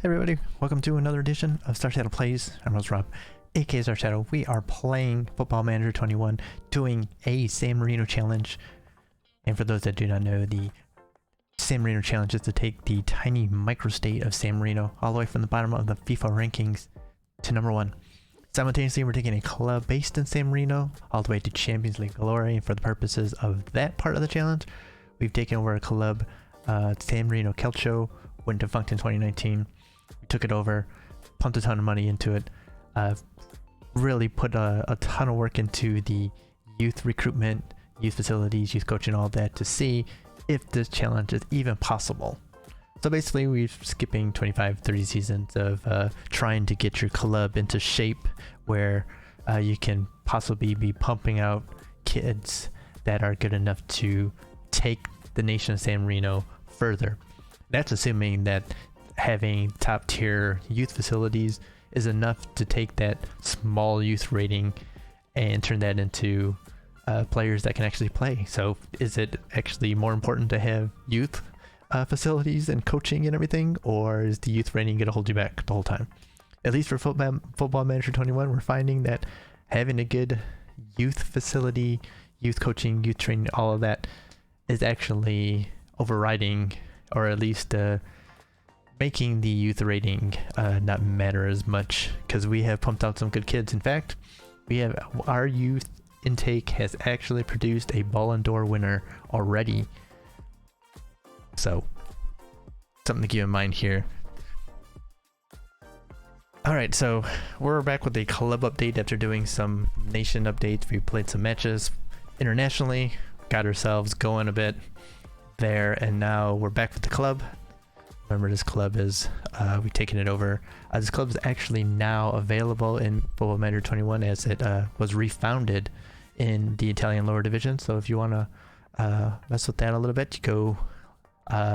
Hey everybody, welcome to another edition of Star Shadow Plays. I'm host Rob, aka Star Shadow. We are playing Football Manager 21, doing a San Marino challenge. And for those that do not know, the San Marino challenge is to take the tiny microstate of San Marino all the way from the bottom of the FIFA rankings to number 1. Simultaneously, we're taking a club based in San Marino all the way to Champions League glory. And for the purposes of that part of the challenge, we've taken over a club, San Marino Calcio, went defunct in 2019. We took it over, pumped a ton of money into it, really put a ton of work into the youth recruitment, youth facilities, youth coaching, all that to see if this challenge is even possible. So basically we're skipping 25-30 seasons of trying to get your club into shape where you can possibly be pumping out kids that are good enough to take the nation of San Marino further. That's assuming that having top tier youth facilities is enough to take that small youth rating and turn that into players that can actually play. So is it actually more important to have youth facilities and coaching and everything, or is the youth rating going to hold you back the whole time? At least for Football Manager 21, we're finding that having a good youth facility, youth coaching, youth training, all of that is actually overriding, or at least making the youth rating not matter as much, because we have pumped out some good kids. In fact, our youth intake has actually produced a Ballon d'Or winner already. So something to keep in mind here. Alright, so we're back with a club update after doing some nation updates. We played some matches internationally, got ourselves going a bit there, and now we're back with the club. Remember, this club is we've taken it over. This club is actually now available in Football Manager 21 as it was refounded in the Italian lower division. So if you want to mess with that a little bit, you go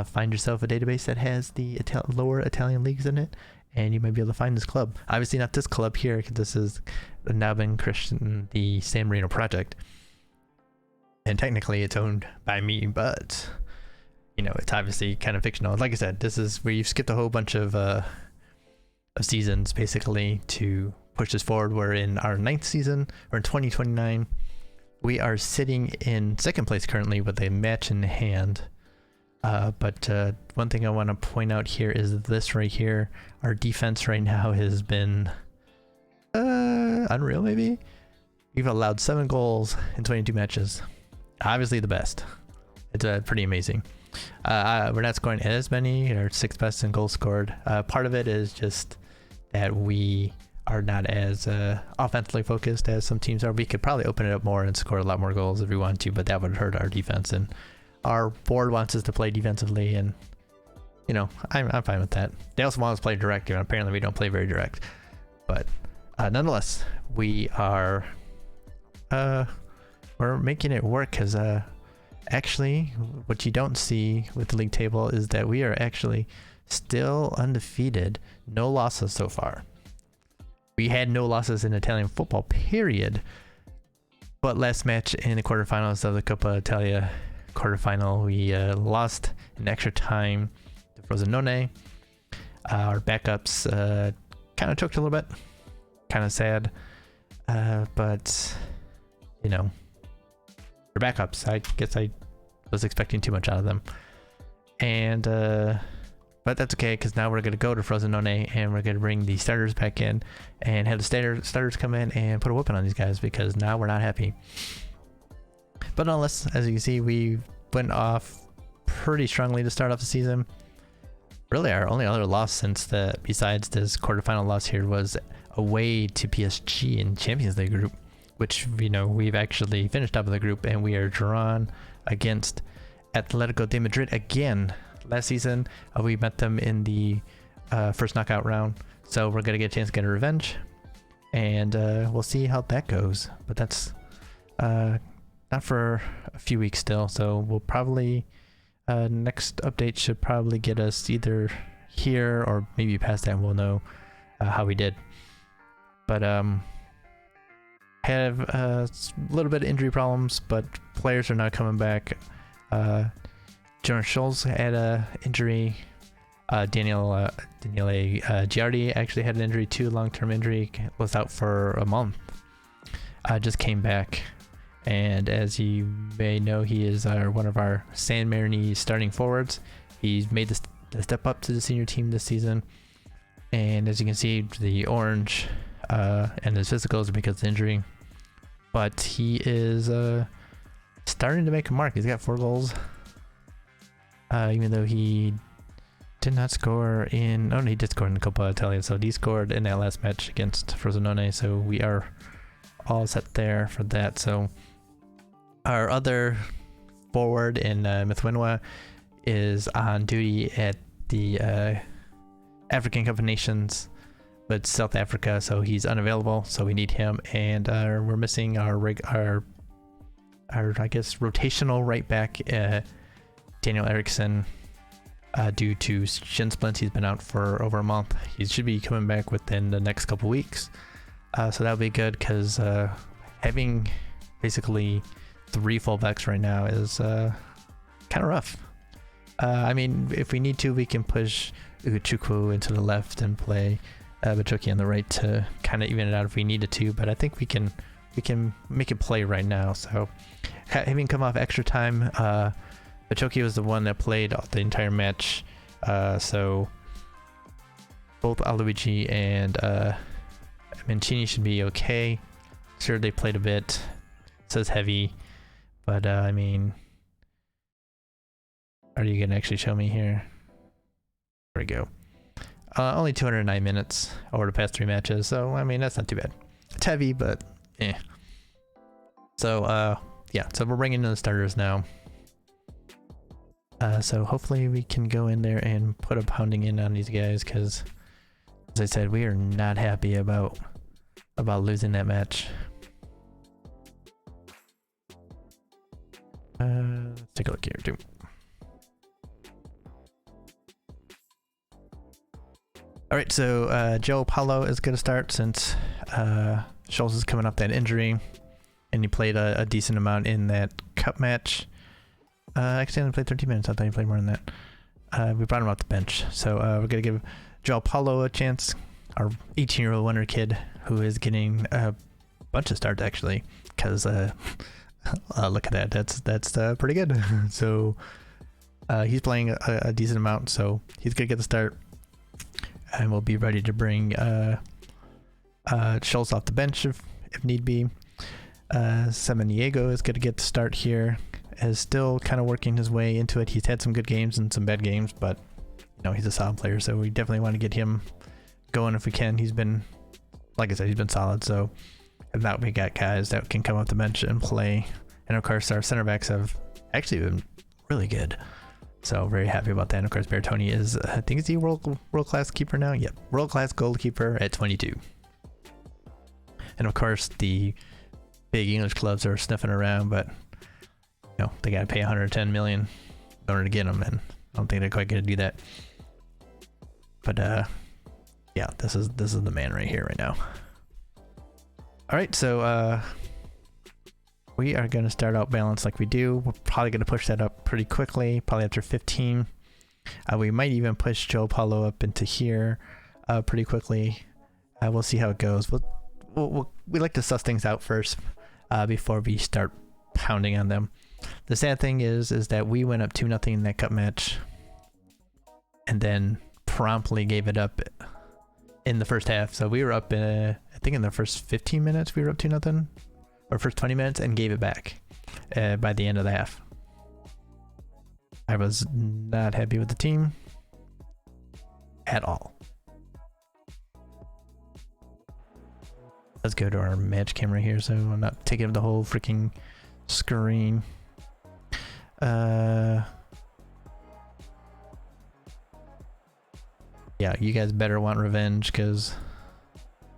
find yourself a database that has the lower Italian leagues in it, and you might be able to find this club. Obviously not this club here, because this is now been christened the San Marino Project, and technically it's owned by me, but you know, it's obviously kind of fictional. Like I said, this is where you've skipped a whole bunch of seasons basically to push this forward. We're in our 9th season. We're in 2029. We are sitting in 2nd place currently with a match in hand. But one thing I want to point out here is this right here. Our defense right now has been unreal, maybe? We've allowed 7 goals in 22 matches. Obviously the best. It's pretty amazing. We're not scoring as many, or 6th best in goals scored. Part of it is just that we are not as offensively focused as some teams are. We could probably open it up more and score a lot more goals if we want to, but that would hurt our defense, and our board wants us to play defensively, and you know, I'm fine with that. They also want us to play direct, and apparently we don't play very direct, but nonetheless we are we're making it work, because actually, what you don't see with the league table is that we are actually still undefeated. No losses so far. We had no losses in Italian football, period. But last match in the quarterfinals of the Coppa Italia quarterfinal, we lost in extra time to Frosinone. Our backups kind of choked a little bit. Kind of sad. But, you know, they're backups. I guess I was expecting too much out of them, and but that's okay, because now we're going to go to Frosinone and we're going to bring the starters back in and have the starters come in and put a whooping on these guys, because now we're not happy. But nonetheless, as you can see, we went off pretty strongly to start off the season. Really, our only other loss besides this quarterfinal loss here was away to PSG in Champions League group, which, you know, we've actually finished top of the group, and we are drawn against Atletico de Madrid again. Last season, we met them in the first knockout round, so we're going to get a chance to get a revenge, and we'll see how that goes. But that's not for a few weeks still, so we'll probably, next update should probably get us either here or maybe past that, and we'll know how we did. But have a little bit of injury problems, but players are now coming back. Jonas Scholes had a injury Daniele Giardi actually had an injury too, long-term injury, was out for a month. Just came back, and as you may know, he is one of our San Marino starting forwards. He's made the step up to the senior team this season, and as you can see, the orange and his physicals are because of the injury, but he is starting to make a mark. He's got 4 goals, even though he did not score in... Oh no, he did score in the Coppa Italia, so he scored in that last match against Frosinone, so we are all set there for that. So our other forward in Mithwinwa is on duty at the African Cup of Nations with South Africa, so he's unavailable, so we need him, and we're missing our I guess rotational right back, Daniel Eriksson, due to shin splints. He's been out for over a month. He should be coming back within the next couple weeks, so that'll be good, because having basically 3 fullbacks right now is kind of rough. I mean, if we need to, we can push Ugochukwu into the left and play Bachoki on the right to kind of even it out if we needed to, but I think we can make it play right now. So having come off extra time, Bachoki was the one that played the entire match, so both Aloigi and Mancini should be okay. Sure, they played a bit. It says heavy, but I mean, are you gonna actually show me here? There we go. Only 209 minutes over the past 3 matches, so I mean, that's not too bad. It's heavy, but eh. So yeah, so we're bringing in the starters now. So hopefully we can go in there and put a pounding in on these guys, because as I said, we are not happy about losing that match. Let's take a look here too. All right, so Joe Paulo is going to start since Schultz is coming off that injury, and he played a decent amount in that cup match. Actually, only played 13 minutes. I thought he played more than that. We brought him off the bench, so we're going to give Joe Paulo a chance, our 18-year-old wonder kid who is getting a bunch of starts actually, because look at that. That's pretty good. So he's playing a decent amount, so he's going to get the start. And we'll be ready to bring Schultz off the bench if need be. Samaniego is going to get the start here. Is still kind of working his way into it. He's had some good games and some bad games, but you know, he's a solid player, so we definitely want to get him going if we can. He's been, like I said, he's been solid. So if not, we got guys that can come off the bench and play. And of course, our center backs have actually been really good. So very happy about that. And of course, Bertoni is, I think, is he world-class keeper now? Yep, world-class goalkeeper at 22. And of course, the big English clubs are sniffing around, but you know, they gotta pay 110 million in order to get them, and I don't think they're quite gonna do that. But yeah, this is the man right here, right now. All right, so we are going to start out balanced like we do. We're probably going to push that up pretty quickly, probably after 15. We might even push Joe Paulo up into here pretty quickly. We'll see how it goes. We like to suss things out first before we start pounding on them. The sad thing is that we went up 2-0 in that cup match and then promptly gave it up in the first half. So we were up, I think in the first 15 minutes, we were up 2-0. Or first 20 minutes, and gave it back by the end of the half. I was not happy with the team at all. Let's go to our match camera here, so I'm not taking up the whole freaking screen. Yeah, you guys better want revenge, because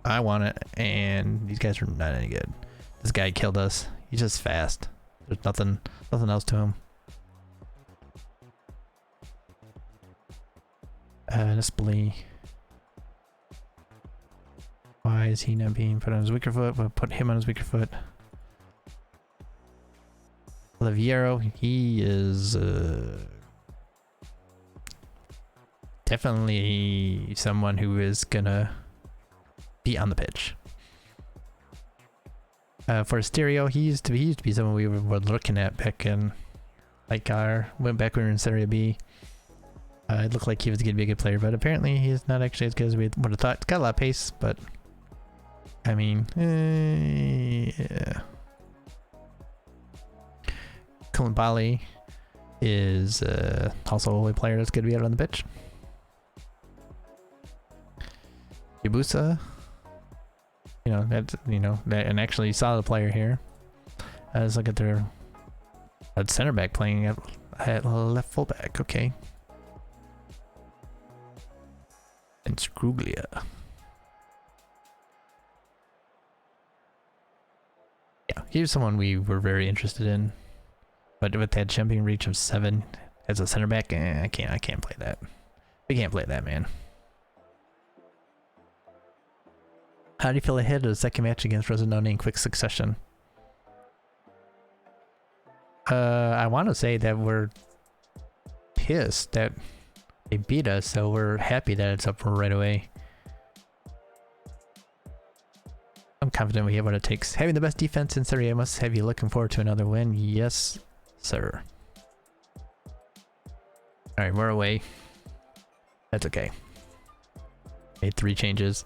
I want it, and these guys are not any good. This guy killed us. He's just fast. There's nothing else to him. Nespoli. Why is he not being put on his weaker foot? We'll put him on his weaker foot. Oliviero, he is definitely someone who is gonna be on the pitch. For Stereo, he used to be someone we were looking at back in, like went back when we were in Serie B. It looked like he was gonna be a good player, but apparently he's not actually as good as we would have thought. He's got a lot of pace, but I mean, yeah. Koulibaly is also a player that's going to be out on the pitch. Yabusa, an actually solid player here. Let's look at their center back playing at left fullback. Okay. And Scruglia. Yeah, here's someone we were very interested in. But with that jumping reach of 7 as a center back, I can't play that. We can't play that, man. How do you feel ahead of the second match against Frosinone in quick succession? I want to say that we're pissed that they beat us, so we're happy that it's up right away. I'm confident we have what it takes. Having the best defense in Serie A must have you looking forward to another win. Yes, sir. Alright, we're away. That's okay. Made 3 changes.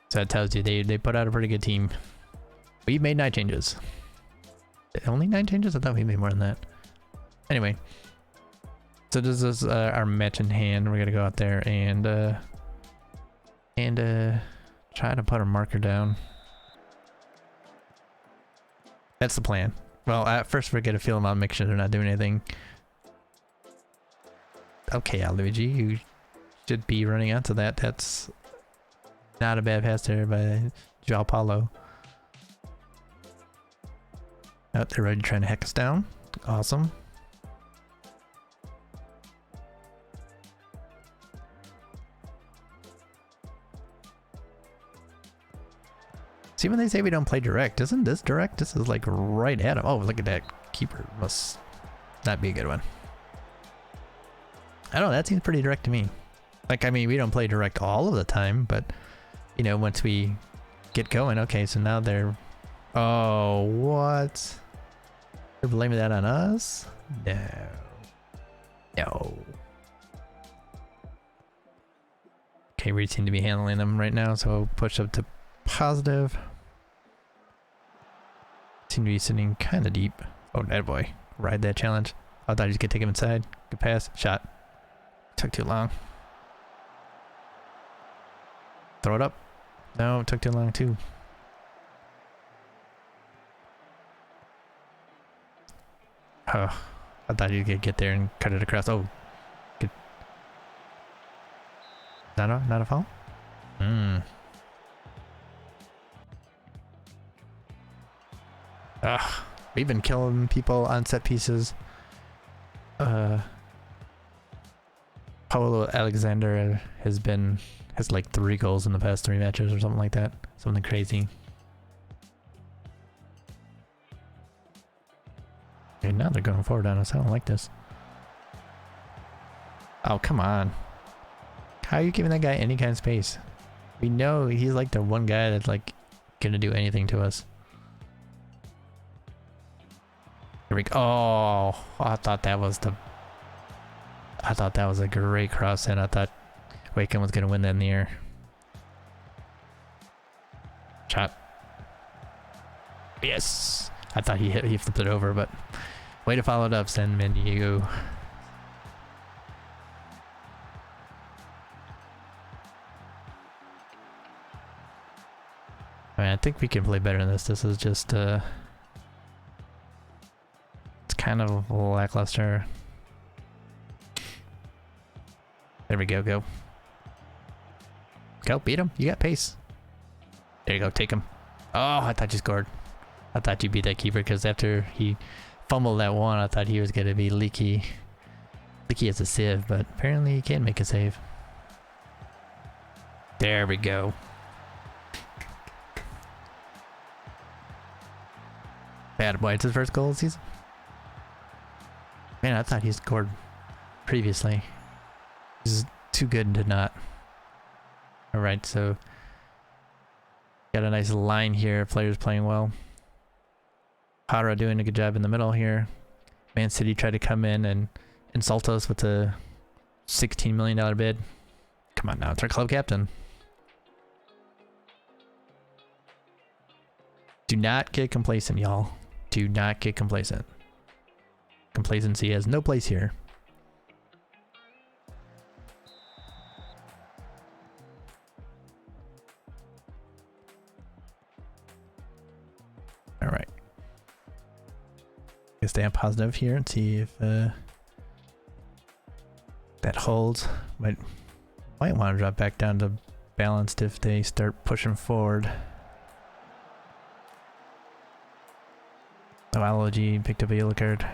So that tells you they put out a pretty good team. We made 9 changes. Only 9 changes? I thought we made more than that. Anyway. So this is our match in hand. We're gonna go out there and try to put a marker down. That's the plan. Well, at first we're gonna feel them out, make sure they're not doing anything. Okay, Luigi, you should be running onto that. That's not a bad pass there by João Paulo. Oh, they're already trying to hack us down. Awesome. See, when they say we don't play direct, isn't this direct? This is like right at him. Oh, look at that. Keeper must not be a good one. I don't know, that seems pretty direct to me. Like, I mean, we don't play direct all of the time, but, once we get going, okay, so now they're... Oh, what? They're blaming that on us? No. No. Okay, we seem to be handling them right now, so push up to positive. Seem to be sitting kind of deep. Oh, that boy. Ride that challenge. I thought he was going to take him inside. Good pass. Shot. Took too long. Throw it up. No, it took too long too. Oh, I thought you could get there and cut it across. Oh, good. Not a foul? We've been killing people on set pieces. Paulo Alexander has like 3 goals in the past 3 matches or something like that. Something crazy. And now they're going forward on us. I don't like this. Oh, come on. How are you giving that guy any kind of space? We know he's like the one guy that's like gonna do anything to us. Here we go. Oh, I thought that was a great cross, and I thought Wakem was gonna win that in the air. Shot. Yes. I thought he flipped it over, but way to follow it up, San Marino. I mean, I think we can play better than this. This is just it's kind of lackluster. There we go. Go, beat him. You got pace. There you go, take him. Oh, I thought you scored. I thought you beat that keeper because after he fumbled that one, I thought he was going to be leaky as a sieve, but apparently he can't make a save. There we go. Bad boy, it's his first goal of the season. Man, I thought he scored previously. He's too good to not. Alright, so got a nice line here, players playing well. Para doing a good job in the middle here. Man City tried to come in and insult us with a $16 million bid. Come on now, it's our club captain. Do not get complacent, y'all. Do not get complacent. Complacency has no place here. All right. Gonna stay on positive here and see if that holds. Might want to drop back down to balanced if they start pushing forward. Oh, Allergy picked up a yellow card.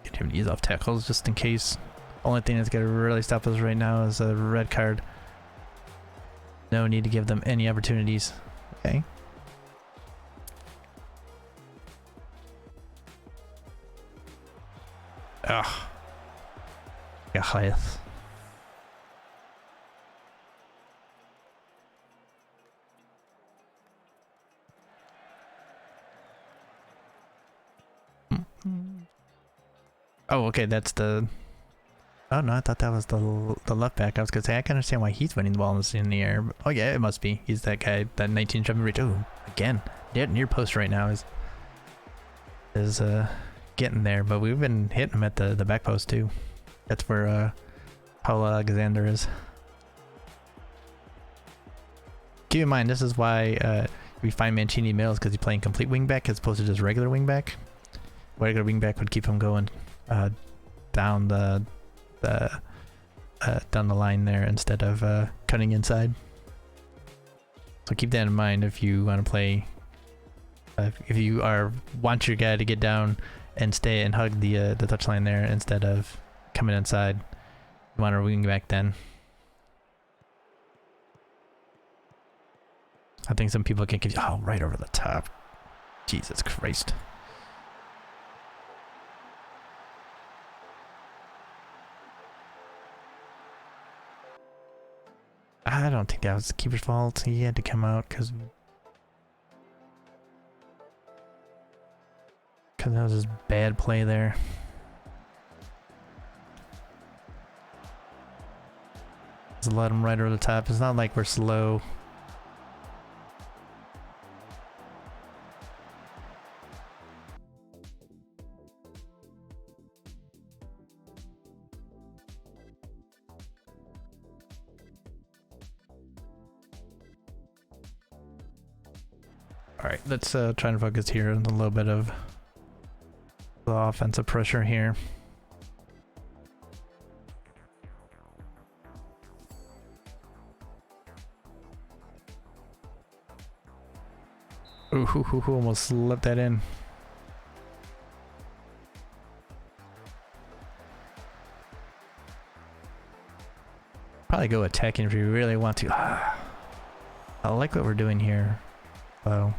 Get him to ease off tackles just in case. Only thing that's gonna really stop us right now is a red card. No need to give them any opportunities. Okay. Ugh. Yeah, highest. Oh, okay, that's the... Oh no, I thought that was the left back. I was gonna say, I can understand why he's winning the ball in the air. Oh yeah, it must be. He's that guy, that 19 jumping reach. Oh, again, near post right now is getting there, but we've been hitting him at the back post too. That's where Paulo Alexander is. Keep in mind, this is why we find Mancini middles, because he's playing complete wingback as opposed to just regular wingback. Regular wingback would keep him going down down the line there instead of cutting inside. So keep that in mind if you want to play. If you want your guy to get down and stay and hug the touchline there instead of coming inside, you want to wing back then. I think some people can get right over the top. Jesus Christ. I don't think that was the keeper's fault. He had to come out because that was his bad play there. Just let him right over the top. It's not like we're slow. Alright, let's try and focus here on a little bit of the offensive pressure here. Ooh, almost slipped that in. Probably go attacking if you really want to. I like what we're doing here, though.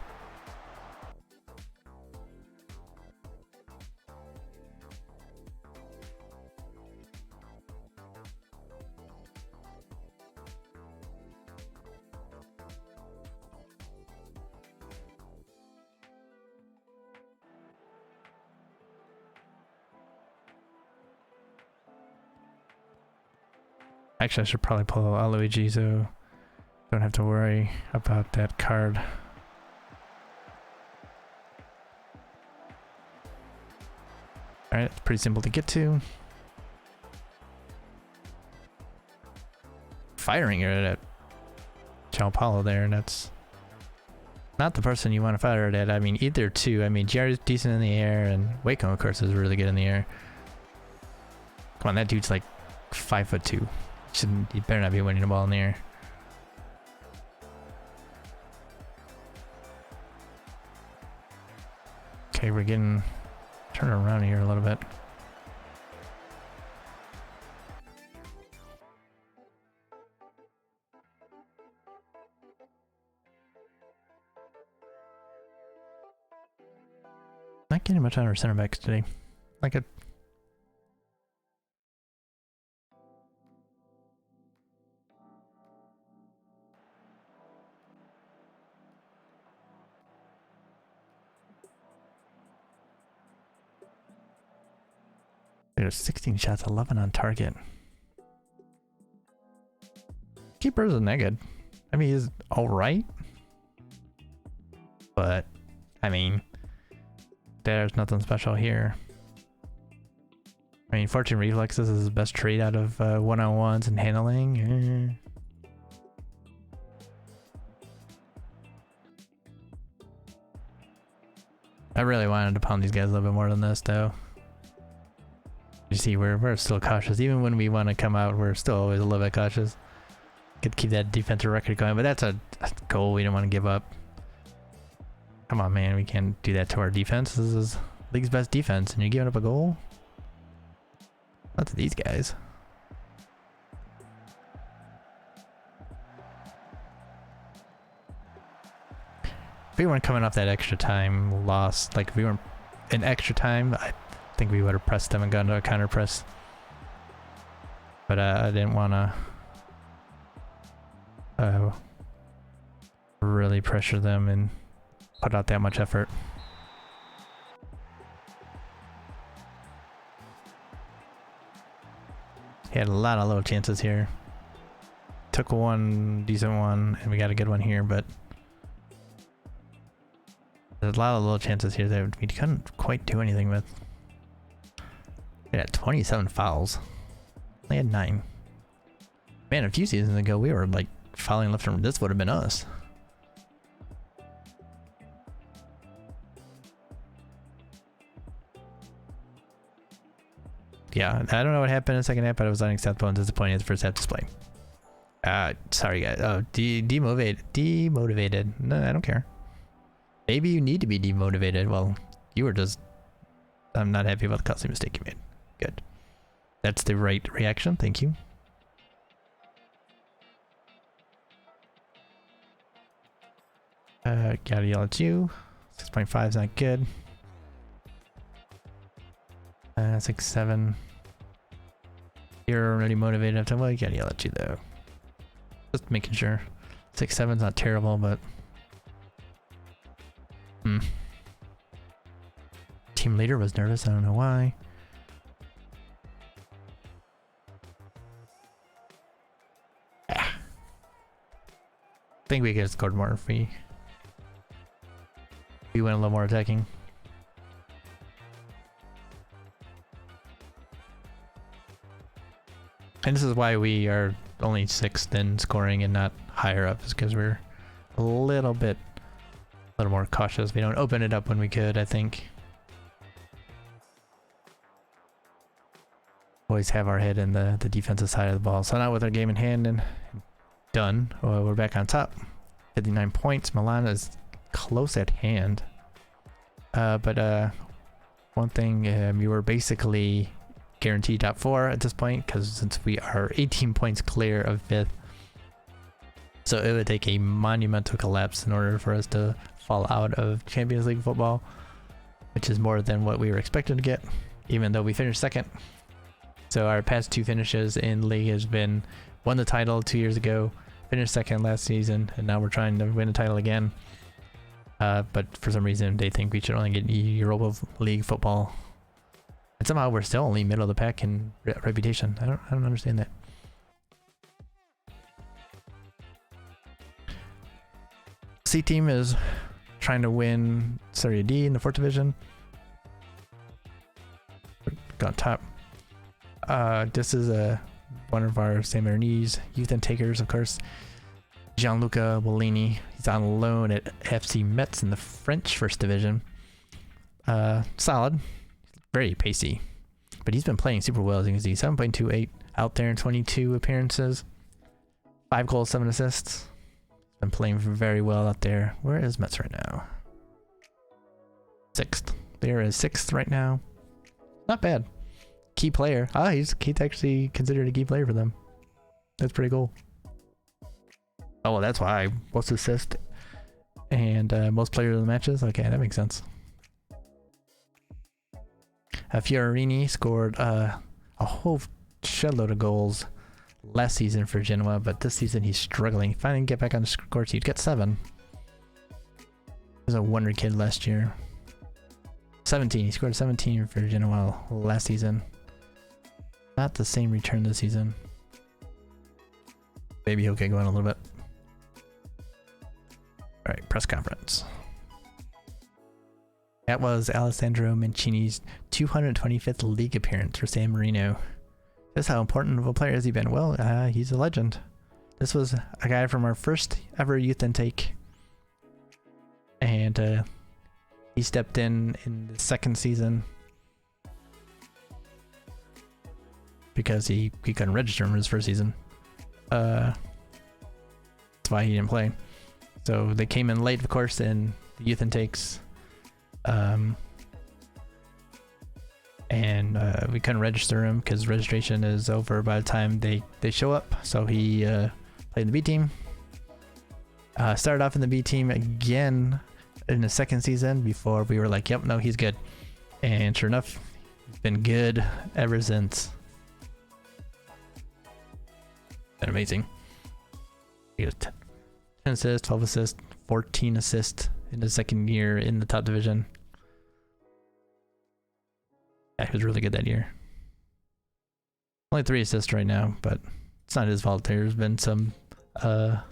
Actually, I should probably pull Luigi so don't have to worry about that card. Alright, it's pretty simple to get to. Firing it at João Paulo there, and that's not the person you want to fire it at. I mean, either two. I mean, Jared's decent in the air, and Waco, of course, is really good in the air. Come on, that dude's like 5'2". He better not be winning the ball in the air. Okay, we're getting turn around here a little bit. Not getting much on our center backs today. like a... There's 16 shots, 11 on target. Keeper isn't that good. I mean, he's alright. But, I mean, there's nothing special here. I mean, Fortune Reflexes is his best trait out of one-on-ones and handling. I really wanted to pound these guys a little bit more than this, though. You see, we're still cautious. Even when we want to come out, we're still always a little bit cautious. Could keep that defensive record going, but that's a goal we don't want to give up. Come on, man. We can't do that to our defense. This is league's best defense, and you're giving up a goal? Not to these guys. If we weren't coming off that extra time loss, like if we weren't in extra time, I think we would have pressed them and gone to a counter press. But I didn't want to really pressure them and put out that much effort. He had a lot of little chances here. Took one decent one, and we got a good one here, but there's a lot of little chances here that we couldn't quite do anything with. We had 27 fouls. They had 9. Man, a few seasons ago, we were like fouling left and this would have been us. Yeah, I don't know what happened in the second half, but it was unacceptable and disappointing at the first half display. Sorry guys. Oh, demotivated. No, I don't care. Maybe you need to be demotivated. Well, you were just... I'm not happy about the costly mistake you made. Good. That's the right reaction. Thank you. Gotta yell at you. 6.5 is not good. 6.7. You're already motivated after. Well, you gotta yell at you though. Just making sure. 6.7 is not terrible, but team leader was nervous. I don't know why. I think we could have scored more if we went a little more attacking. And this is why we are only 6th in scoring and not higher up, is because we're a little more cautious. We don't open it up when we could, I think. Always have our head in the defensive side of the ball. So now with our game in hand and done, we're back on top. 59 points. Milan is close at hand. But one thing, we were basically guaranteed top 4 at this point, because since we are 18 points clear of 5th. So it would take a monumental collapse in order for us to fall out of Champions League football, which is more than what we were expected to get, even though we finished 2nd. So our past 2 finishes in league has been won the title 2 years ago, finished 2nd last season, and now we're trying to win the title again. But for some reason they think we should only get Europa League football. And somehow we're still only middle of the pack in reputation. I don't understand that. C team is trying to win Serie D in the 4th division. Got top. This is one of our San Marinese youth intakers, of course. Gianluca Wellini. He's on loan at FC Metz in the French 1st division. Solid. Very pacey, but he's been playing super well. As you can see, 7.28 out there in 22 appearances, 5 goals, 7 assists. Been playing very well out there. Where is Metz right now? 6th. There is 6th right now. Not bad. Key player. He's actually considered a key player for them. That's pretty cool. Oh well, that's why. Most assist and most players of the matches. Okay, that makes sense. Fiorini scored a whole shitload of goals last season for Genoa, but this season he's struggling. Finally get back on the score sheet. Got 7. He was a wonder kid last year. 17. He scored 17 for Genoa last season. Not the same return this season. Maybe he'll get going a little bit. Alright, press conference. That was Alessandro Mancini's 225th league appearance for San Marino. Just how important of a player has he been? Well, he's a legend. This was a guy from our first ever youth intake. And he stepped in the second season because he couldn't register him in his first season. That's why he didn't play. So they came in late, of course, in the youth intakes. And we couldn't register him because registration is over by the time they show up. So he played in the B team. Started off in the B team again in the second season before we were like, yep, no, he's good. And sure enough, he's been good ever since. Been amazing. He got 10 assists, 12 assists, 14 assists in the second year in the top division. Yeah, he was really good that year. Only 3 assists right now, but it's not his fault. There's been some not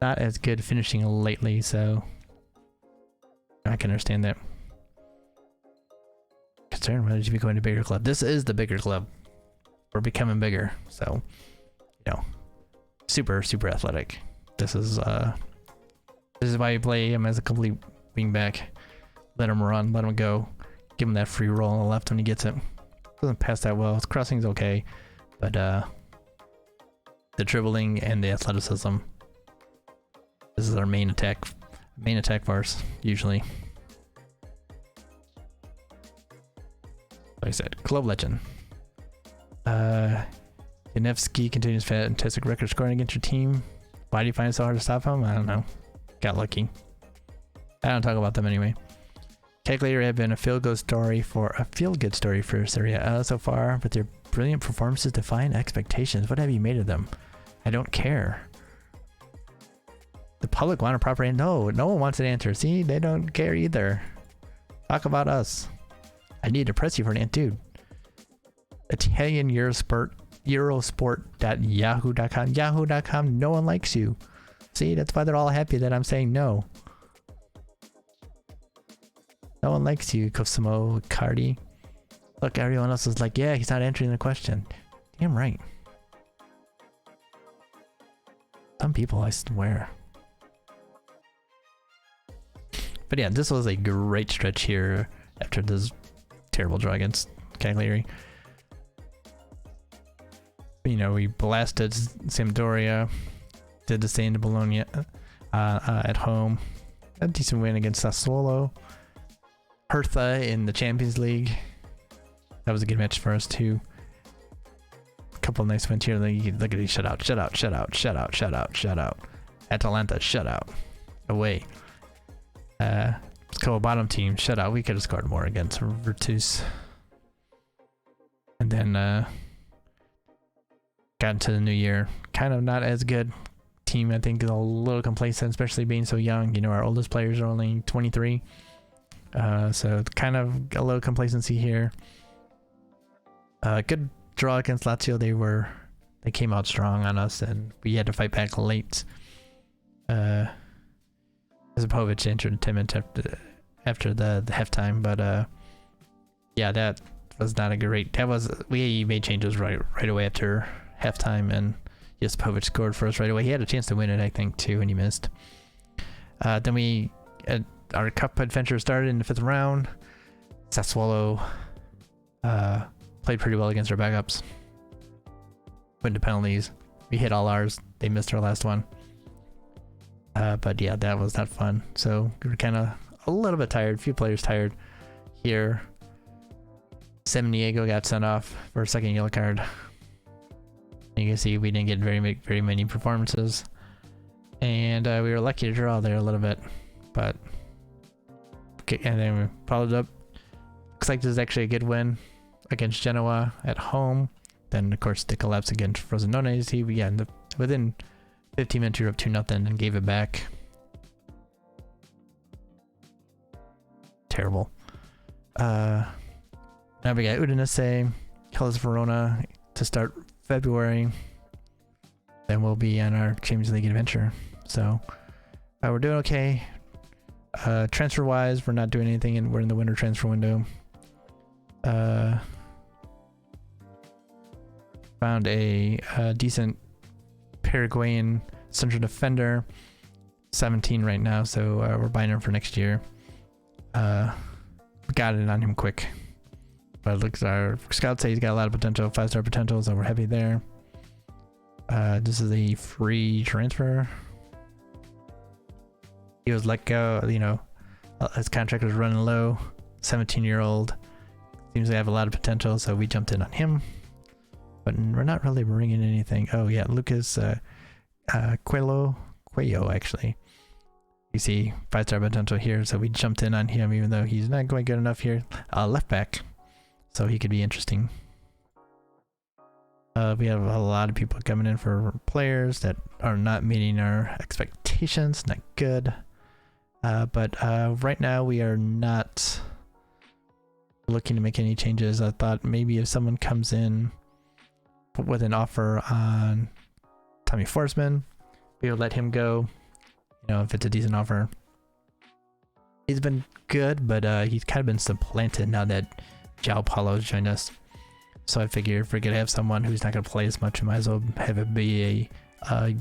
as good finishing lately, so I can understand that. Concerned whether you should be going to a bigger club. This is the bigger club. We're becoming bigger, so you know, super athletic. This is why you play him as a complete wingback. Let him run, let him go. Give him that free roll on the left when he gets it. Doesn't pass that well. His crossing's okay, but the dribbling and the athleticism. This is our main attack bars usually. Like I said, club legend. Yanevsky continues fantastic record scoring against your team. Why do you find it so hard to stop him? I don't know. Got lucky. I don't talk about them anyway. Cagliari have been a feel-good story for Serie A so far, but their brilliant performances define expectations. What have you made of them? I don't care. The public want a proper answer. No one wants an answer. See, they don't care either. Talk about us. I need to press you for an answer, dude. Italian Eurosport.yahoo.com. Yahoo.com, no one likes you. See, that's why they're all happy that I'm saying no. No one likes you, Cosimo Cardi. Look, everyone else is like, yeah, he's not answering the question. Damn right. Some people, I swear. But yeah, this was a great stretch here after this terrible draw against Cagliari. You know, we blasted Sampdoria, did the same to Bologna at home. A decent win against Sassuolo. Hertha in the Champions League. That was a good match for us too. A couple of nice wins here. Look at these shutout. Atalanta shutout. Away. Let's go bottom team shutout. We could have scored more against Virtus. And then got into the new year. Kind of not as good team. I think a little complacent, especially being so young. You know, our oldest players are only 23. So kind of a little complacency here. Good draw against Lazio. They came out strong on us, and we had to fight back late. Zapovic entered 10 minutes after the halftime, but yeah, that was not a great. We made changes right away after halftime, and Zapovic scored for us right away. He had a chance to win it, I think, too, and he missed. Then our cup adventure started in the 5th round. Sassuolo played pretty well against our backups. Went to penalties. We hit all ours. They missed our last one. But yeah, that was not fun. So we were kind of a little bit tired. A few players tired here. Samaniego got sent off for a second yellow card. You can see we didn't get very many performances. And we were lucky to draw there a little bit. But okay, and then we followed up Looks like this is actually a good win against Genoa at home. Then of course the collapse against Frosinone. Within 15 minutes you're up 2-0 and gave it back. Terrible. Now we got Udinese, Hellas Verona to start February. Then we'll be on our Champions League adventure. So we're doing okay. Transfer wise, we're not doing anything, and we're in the winter transfer window. Found a decent Paraguayan central defender, 17 right now, so we're buying him for next year. We got it on him quick, but it looks our scouts say he's got a lot of potential, 5-star potential, so we're heavy there. This is a free transfer. He was let go, you know, his contract was running low. 17-year-old, seems to have a lot of potential, so we jumped in on him. But we're not really bringing anything. Oh yeah, Lucas Cuello actually. You see 5-star potential here, so we jumped in on him even though he's not going good enough here. Left back, so he could be interesting. We have a lot of people coming in for players that are not meeting our expectations. Not good. But right now we are not looking to make any changes. I thought maybe if someone comes in with an offer on Tommy Forsman, we would let him go, you know, if it's a decent offer. He's been good, but he's kind of been supplanted now that João Paulo's joined us. So I figure if we're gonna have someone who's not gonna play as much, we might as well have it be a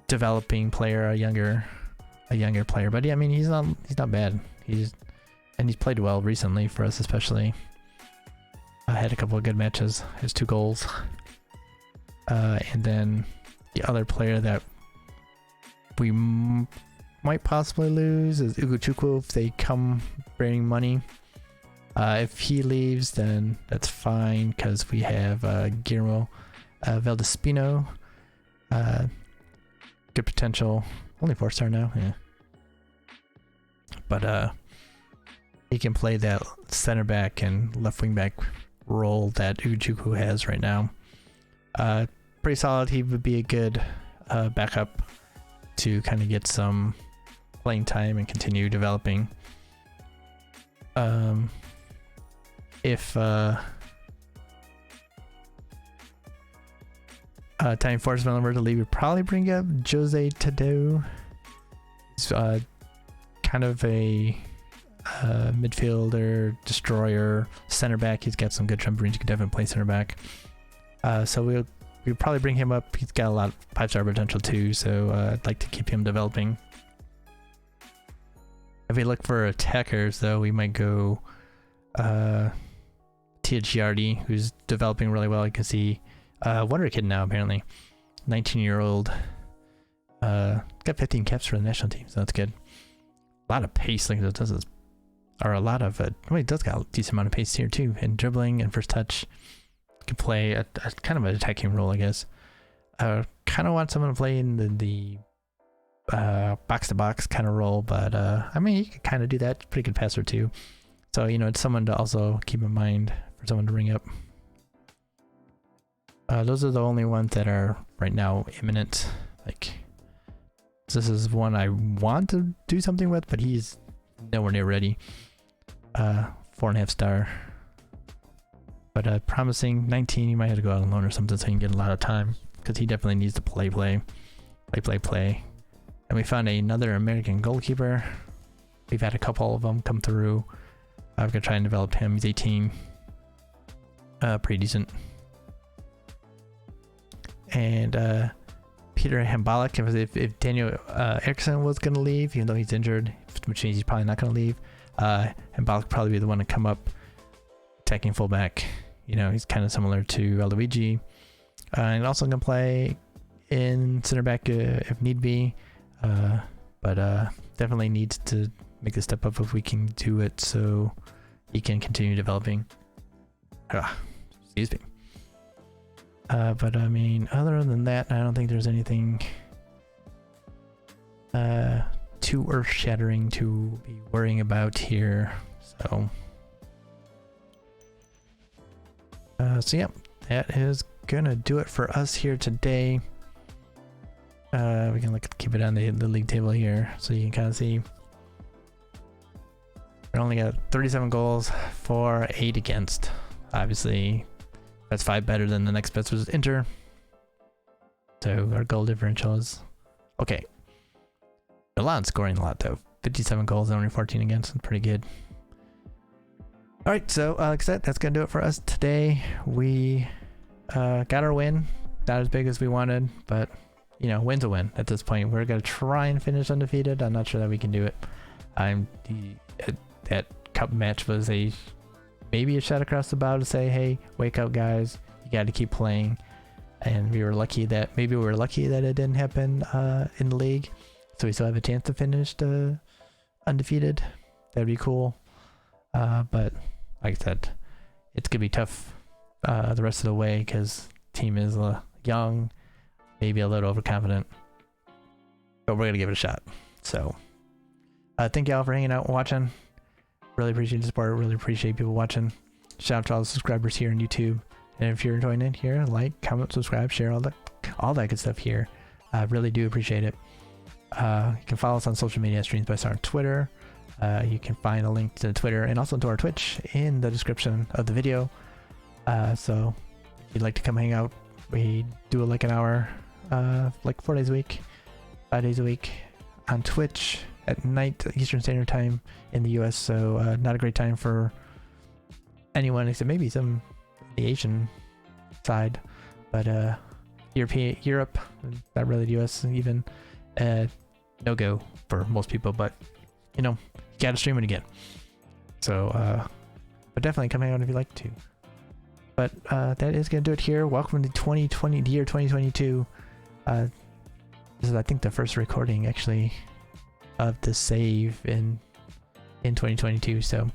developing player, a younger player. But yeah, I mean, he's not bad. He's played well recently for us, especially. Had a couple of good matches. Has 2 goals. And then the other player that we might possibly lose is Ugochukwu if they come bringing money. If he leaves, then that's fine because we have Guillermo Valdespino. Good potential. Only 4-star now, yeah. But he can play that center back and left wing back role that Ugochukwu has right now. Pretty solid. He would be a good backup to kind of get some playing time and continue developing. If Tommy Forsman were to leave, we'd probably bring up Jose Tadeu. He's kind of a midfielder, destroyer, center back. He's got some good trampolines. He could definitely play center back. So we'll probably bring him up. He's got a lot of 5-star potential too, so I'd like to keep him developing. If we look for attackers, though, we might go Tia Giardi, who's developing really well. You can see Wonder Kid now, apparently. 19-year-old. Got 15 caps for the national team, so that's good. A lot of pace, like it does, or a lot of well, he does got a decent amount of pace here too, and dribbling and first touch. Can play a kind of an attacking role, I guess. Kind of want someone to play in the box to box kind of role, but I mean, he could kind of do that. Pretty good passer too. So you know, it's someone to also keep in mind for someone to ring up. Those are the only ones that are right now imminent. Like, this is one I want to do something with, but he's nowhere near ready. 4.5-star. But promising. 19, you might have to go out on loan or something so he can get a lot of time, because he definitely needs to play. And we found another American goalkeeper. We've had a couple of them come through. I'm gonna try and develop him. He's 18. Pretty decent. And Peter Hambalik, if Daniel Eriksson was gonna leave, even though he's injured, which means he's probably not gonna leave, Hambalik probably be the one to come up, attacking fullback. You know, he's kind of similar to Luigi. And also gonna play in center back if need be. But definitely needs to make the step up if we can do it, so he can continue developing. Excuse me. But I mean, other than that, I don't think there's anything too earth-shattering to be worrying about here. So So yeah, that is gonna do it for us here today. We can keep it on the league table here so you can kind of see. We only got 37 goals for 8 against. Obviously, that's 5 better than the next best was Inter. So our goal differential is okay. Milan scoring a lot though. 57 goals and only 14 against. Pretty good. Alright, so like I said, that's going to do it for us today. We got our win. Not as big as we wanted, but you know, win's a win at this point. We're going to try and finish undefeated. I'm not sure that we can do it. That cup match was maybe a shot across the bow to say, hey, wake up guys, you got to keep playing. And we were lucky that it didn't happen in the league, so we still have a chance to finish undefeated. That'd be cool. But like I said, it's gonna be tough the rest of the way because team is young, maybe a little overconfident, but we're gonna give it a shot. So thank y'all for hanging out and watching. Really appreciate the support. Really appreciate people watching. Shout out to all the subscribers here on YouTube. And if you're enjoying it here, like, comment, subscribe, share, all that good stuff here. I really do appreciate it. You can follow us on social media, Streams by Star on Twitter. You can find a link to Twitter and also to our Twitch in the description of the video. So if you'd like to come hang out, we do like an hour, like 4 days a week, 5 days a week on Twitch at night, Eastern Standard Time in the US. So not a great time for anyone except maybe some the Asian side, but Europe, not really the US even, no go for most people, but you know, you gotta stream it again. So but definitely come hang out if you'd like to. But that is gonna do it here. Welcome to the year 2022. This is, I think, the first recording actually of the save in 2022. So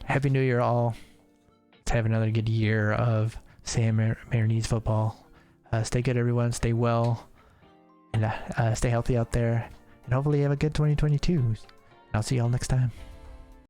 happy new year all. Let's have another good year of San Marinese football. Stay good everyone, stay well, and stay healthy out there, and hopefully you have a good 2022. I'll see y'all next time.